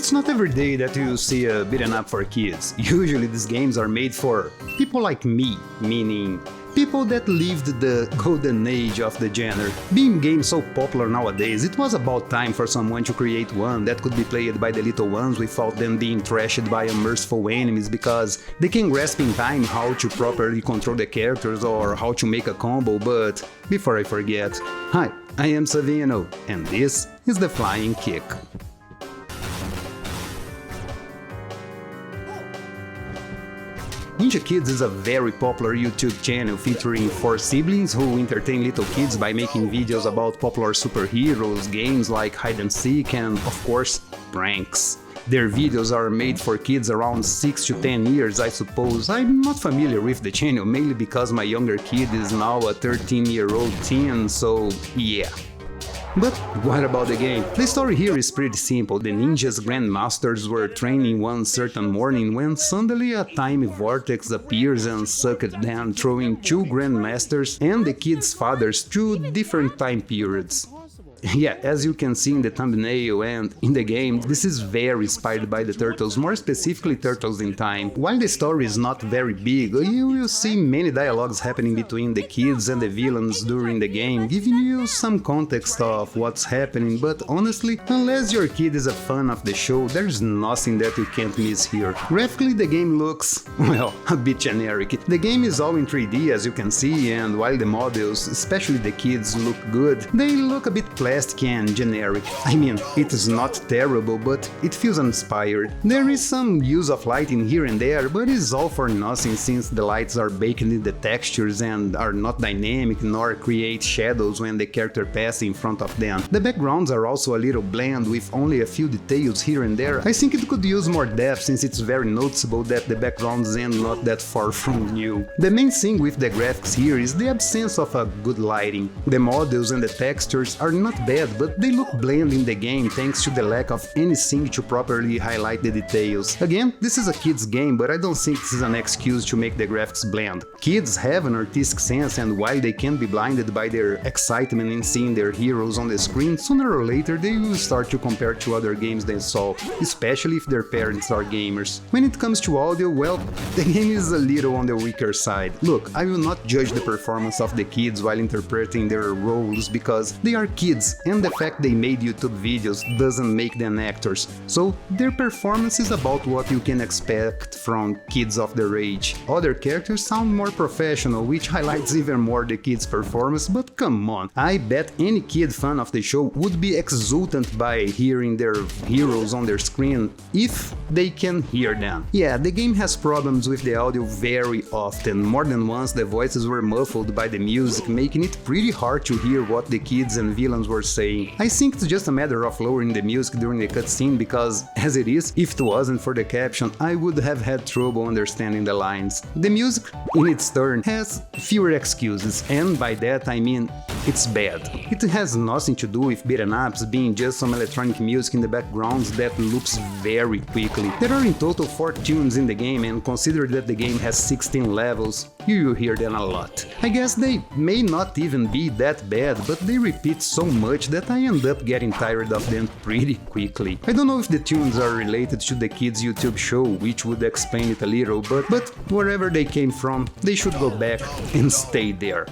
It's not every day that you see a beaten up for kids. Usually these games are made for people like me, meaning people that lived the golden age of the genre. Being games so popular nowadays, it was about time for someone to create one that could be played by the little ones without them being trashed by unmerciful enemies, because they can grasp in time how to properly control the characters or how to make a combo. But before I forget, hi, I am Savino, and this is The Flying Kick. Ninja Kidz is a very popular YouTube channel featuring 4 siblings who entertain little kids by making videos about popular superheroes, games like hide and seek, and of course, pranks. Their videos are made for kids around 6 to 10 years, I suppose. I'm not familiar with the channel, mainly because my younger kid is now a 13-year-old teen, so yeah. But what about the game? The story here is pretty simple. The ninja's grandmasters were training one certain morning when suddenly a time vortex appears and sucked them, throwing 2 grandmasters and the kids' fathers through different time periods. Yeah, as you can see in the thumbnail and in the game, this is very inspired by the Turtles, more specifically Turtles in Time. While the story is not very big, you will see many dialogues happening between the kids and the villains during the game, giving you some context of what's happening, but honestly, unless your kid is a fan of the show, there's nothing that you can't miss here. Graphically, the game looks, well, a bit generic. The game is all in 3D, as you can see, and while the models, especially the kids, look good, they look a bit plastic and generic. I mean, it is not terrible, but it feels uninspired. There is some use of lighting here and there, but it's all for nothing since the lights are baked in the textures and are not dynamic nor create shadows when the character passes in front of them. The backgrounds are also a little bland with only a few details here and there. I think it could use more depth since it's very noticeable that the backgrounds end not that far from you. The main thing with the graphics here is the absence of a good lighting. The models and the textures are not bad, but they look bland in the game thanks to the lack of anything to properly highlight the details. Again, this is a kids game, but I don't think this is an excuse to make the graphics bland. Kids have an artistic sense, and while they can be blinded by their excitement in seeing their heroes on the screen, sooner or later they will start to compare to other games they saw, especially if their parents are gamers. When it comes to audio, well, the game is a little on the weaker side. Look, I will not judge the performance of the kids while interpreting their roles because they are kids, and the fact they made YouTube videos doesn't make them actors, so their performance is about what you can expect from kids of their age. Other characters sound more professional, which highlights even more the kids' performance, but come on, I bet any kid fan of the show would be exultant by hearing their heroes on their screen if they can hear them. Yeah, the game has problems with the audio very often. More than once the voices were muffled by the music, making it pretty hard to hear what the kids and villains were saying. I think it's just a matter of lowering the music during the cutscene because, as it is, if it wasn't for the caption, I would have had trouble understanding the lines. The music, in its turn, has fewer excuses, and by that I mean it's bad. It has nothing to do with beaten ups being just some electronic music in the background that loops very quickly. There are in total 4 tunes in the game, and consider that the game has 16 levels, you will hear them a lot. I guess they may not even be that bad, but they repeat so much that I end up getting tired of them pretty quickly. I don't know if the tunes are related to the kids' YouTube show, which would explain it a little, but wherever they came from, they should go back and stay there.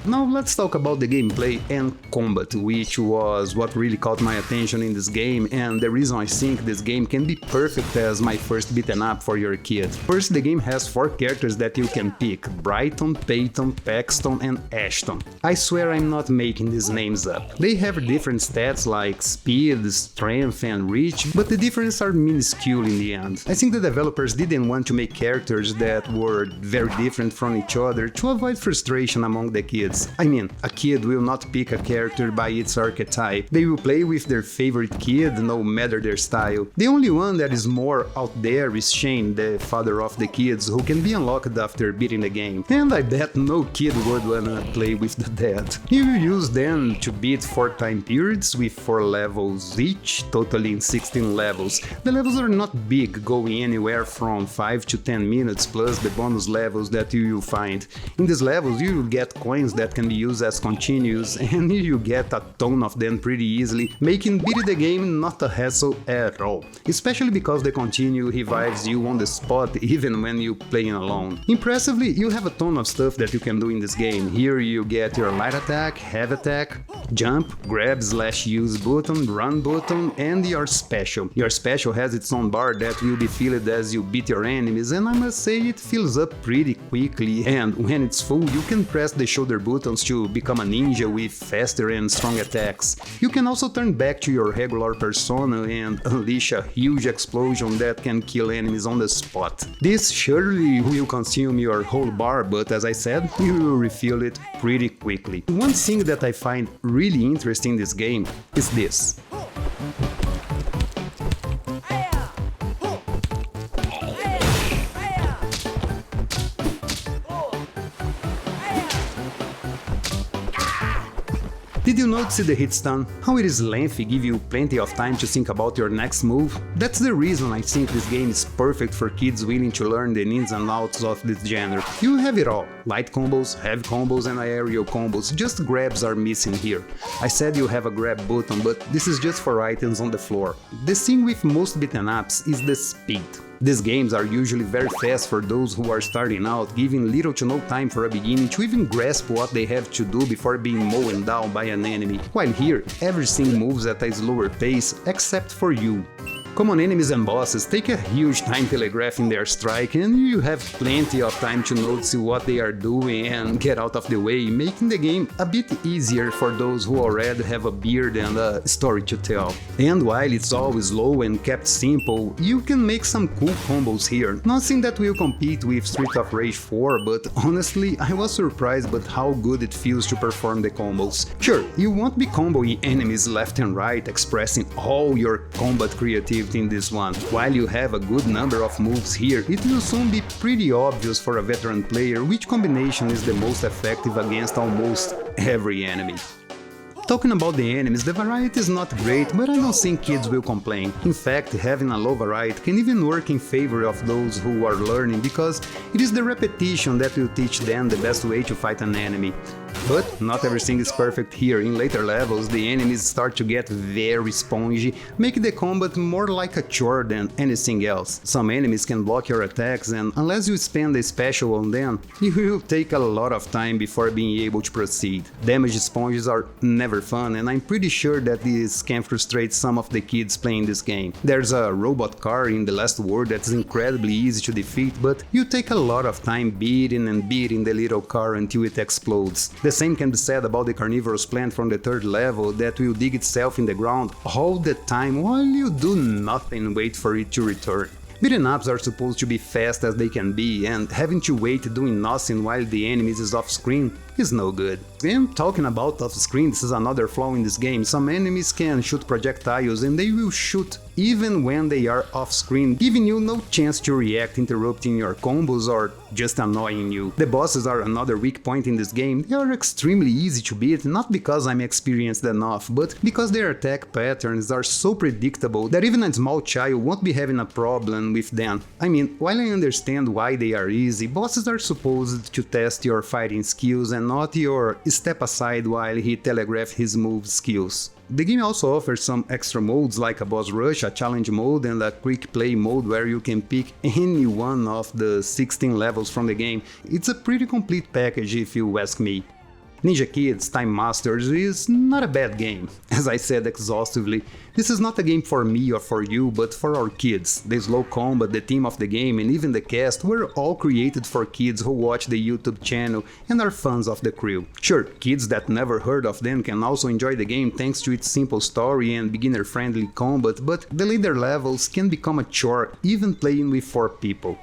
Now let's talk about the gameplay and combat, which was what really caught my attention in this game, and the reason I think this game can be perfect as my first beaten up for your kid. First, the game has 4 characters that you can pick: Brighton, Peyton, Paxton and Ashton. I swear I'm not making these names up. They have different stats like speed, strength and reach, but the differences are minuscule in the end. I think the developers didn't want to make characters that were very different from each other to avoid frustration among the kids. I mean, a kid will not pick a character by its archetype. They will play with their favorite kid, no matter their style. The only one that is more out there is Shane, the father of the kids, who can be unlocked after beating the game. And I bet no kid would wanna play with the dad. You will use them to beat 4 time periods with 4 levels each, totaling 16 levels. The levels are not big, going anywhere from 5 to 10 minutes plus the bonus levels that you will find. In these levels you will get coins that that can be used as continues, and you get a ton of them pretty easily, making beating the game not a hassle at all, especially because the continue revives you on the spot even when you playing alone. Impressively, you have a ton of stuff that you can do in this game. Here you get your light attack, heavy attack, jump, grab slash use button, run button, and your special. Your special has its own bar that will be filled as you beat your enemies, and I must say it fills up pretty quickly, and when it's full you can press the shoulder buttons to become a ninja with faster and strong attacks. You can also turn back to your regular persona and unleash a huge explosion that can kill enemies on the spot. This surely will consume your whole bar, but as I said, you will refill it pretty quickly. One thing that I find really interesting in this game is this. Did you notice the hit stun? How it is lengthy, give you plenty of time to think about your next move? That's the reason I think this game is perfect for kids willing to learn the ins and outs of this genre. You have it all. Light combos, heavy combos and aerial combos, just grabs are missing here. I said you have a grab button, but this is just for items on the floor. The thing with most beaten ups is the speed. These games are usually very fast for those who are starting out, giving little to no time for a beginning to even grasp what they have to do before being mown down by an enemy, while here everything moves at a slower pace except for you. Common enemies and bosses take a huge time telegraphing their strike, and you have plenty of time to notice what they are doing and get out of the way, making the game a bit easier for those who already have a beard and a story to tell. And while it's always slow and kept simple, you can make some cool combos here. Nothing that will compete with Streets of Rage 4, but honestly I was surprised by how good it feels to perform the combos. Sure, you won't be comboing enemies left and right, expressing all your combat creativity in this one. While you have a good number of moves here, it will soon be pretty obvious for a veteran player which combination is the most effective against almost every enemy. Talking about the enemies, the variety is not great, but I don't think kids will complain. In fact, having a low variety can even work in favor of those who are learning, because it is the repetition that will teach them the best way to fight an enemy. But not everything is perfect here. In later levels, the enemies start to get very spongy, making the combat more like a chore than anything else. Some enemies can block your attacks, and unless you spend a special on them, it will take a lot of time before being able to proceed. Damage sponges are never fun, and I'm pretty sure that this can frustrate some of the kids playing this game. There's a robot car in the last world that's incredibly easy to defeat, but you take a lot of time beating and beating the little car until it explodes. The same can be said about the carnivorous plant from the third level that will dig itself in the ground all the time while you do nothing and wait for it to return. Beaten ups are supposed to be fast as they can be, and having to wait doing nothing while the enemies is off screen is no good. And talking about off screen, this is another flaw in this game. Some enemies can shoot projectiles and they will shoot even when they are off screen, giving you no chance to react, interrupting your combos or just annoying you. The bosses are another weak point in this game. They are extremely easy to beat, not because I'm experienced enough, but because their attack patterns are so predictable that even a small child won't be having a problem with them. I mean, while I understand why they are easy, bosses are supposed to test your fighting skills and not your step aside while he telegraphs his move skills. The game also offers some extra modes like a boss rush, a challenge mode, and a quick play mode where you can pick any one of the 16 levels from the game. It's a pretty complete package if you ask me. Ninja Kidz Time Masters is not a bad game. As I said exhaustively, this is not a game for me or for you, but for our kids. The slow combat, the theme of the game, and even the cast were all created for kids who watch the YouTube channel and are fans of the crew. Sure, kids that never heard of them can also enjoy the game thanks to its simple story and beginner-friendly combat, but the later levels can become a chore even playing with 4 people.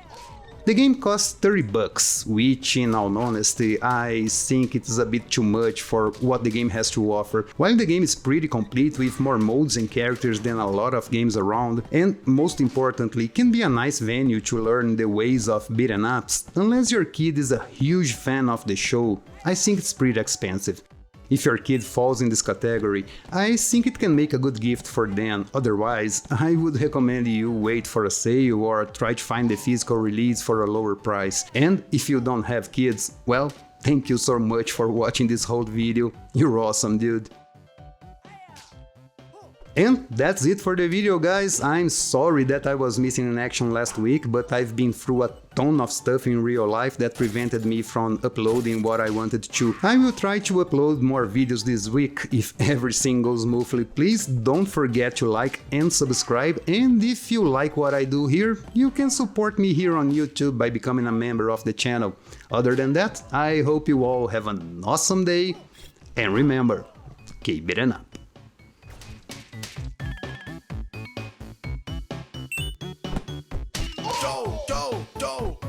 The game costs $30, which in all honesty I think it is a bit too much for what the game has to offer. While the game is pretty complete with more modes and characters than a lot of games around, and most importantly can be a nice venue to learn the ways of beaten ups, unless your kid is a huge fan of the show, I think it's pretty expensive. If your kid falls in this category, I think it can make a good gift for them. Otherwise, I would recommend you wait for a sale or try to find the physical release for a lower price. And if you don't have kids, well, Thank you so much for watching this whole video, you're awesome, dude. And that's it for the video, guys. I'm sorry that I was missing in action last week, but I've been through a ton of stuff in real life that prevented me from uploading what I wanted to. I will try to upload more videos this week if everything goes smoothly. Please don't forget to like and subscribe, and if you like what I do here, you can support me here on YouTube by becoming a member of the channel. Other than that, I hope you all have an awesome day, and remember, keep it up. Do, do, do.